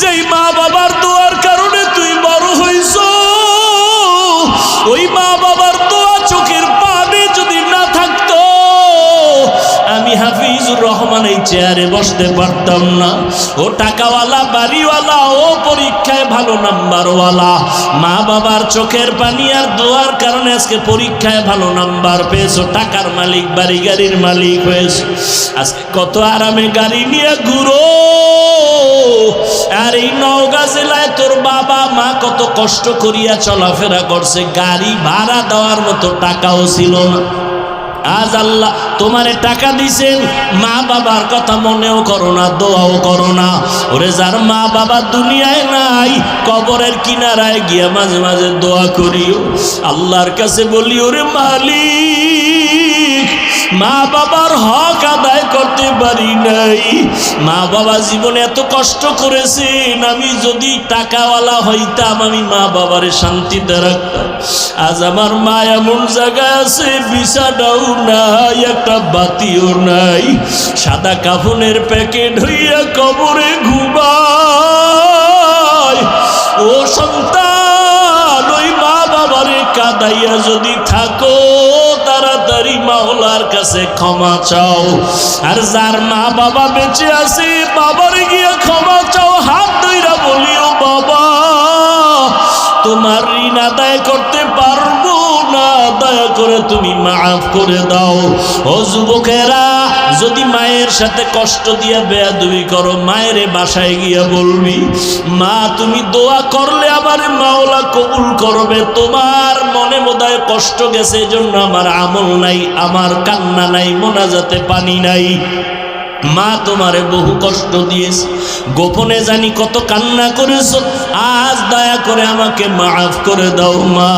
যেই মা বাবার দোয়ার কারণে তুই বড় হইছ, ওই মা বাবার দোয়া চোখের পানি যদি না থাকতো আমি হাফিজুর রহমান এই চেয়ারে বসতে পারতাম না। ও টাকাওয়ালা, বাড়িওয়ালা, ও পরীক্ষায় ভালো নাম্বারওয়ালা, মা বাবার চোখের পানি আর দোয়ার কারণে আজকে পরীক্ষায় ভালো নাম্বার পেয়েছো, টাকার মালিক, বাড়ি গাড়ির মালিক হয়েছো। আজকে কত আরামে গাড়ি নিয়ে ঘুরো। আর এই নওগাঁ জেলায় তোর বাবা মা কত কষ্ট করিয়া চলাফেরা করছে, গাড়ি ভাড়া দেওয়ার মতো টাকাও ছিল না। আজ আল্লাহ তোমারে টাকা দিছেন, মা বাবার কথা মনেও করো না, দোয়াও করো না। ওরে যার মা বাবা দুনিয়ায় নাই, কবরের কিনারায় গিয়া মাঝে মাঝে দোয়া করিও, আল্লাহর কাছে বলি, ওরে মালিক, মা বাবার হক আদায় করতে পারি নাই, মা বাবা জীবনে এত কষ্ট করেছেন, আমি যদি টাকাওয়ালা হইতাম আমি মা বাবারে শান্তিতে রাখতাম। আজ আমার মা এমন জায়গায় আছে, বিছানাও নাই, একটা বাতিও নাই, সাদা কাফনের প্যাকেট হইয়া কবরে ঘুমায়। ও সন্তান, ওই মা বাবারে কাঁদাইয়া যদি থাকো, তাড়াতাড়ি মাওলার কাছে ক্ষমা চাও। আর যার মা বাবা বেঁচে আছে, বাবারে গিয়ে ক্ষমা চাও, হাত ধইরা বলিও, বাবা তোমার ঋণ আদায় করতে পারবো না, দয়া করে তুমি মাফ করে দাও। ও যুবকেরা, যদি মায়ের সাথে কষ্ট দিয়া বেয়াদবি করো, মায়ের বাসায় গিয়া বলবি, মা তুমি দোয়া করলে আমার মাওলা কবুল করবে, তোমার মনে বোধহয় কষ্ট গেছে, এজন্য আমার আমল নাই, আমার কান্না নাই, মোনাজাতে পানি নাই। মা তোমারে বহু কষ্ট দিয়েছে, গোপনে জানি কত কান্না করেছো, আজ দয়া করে আমাকে মাফ করে দাও মা।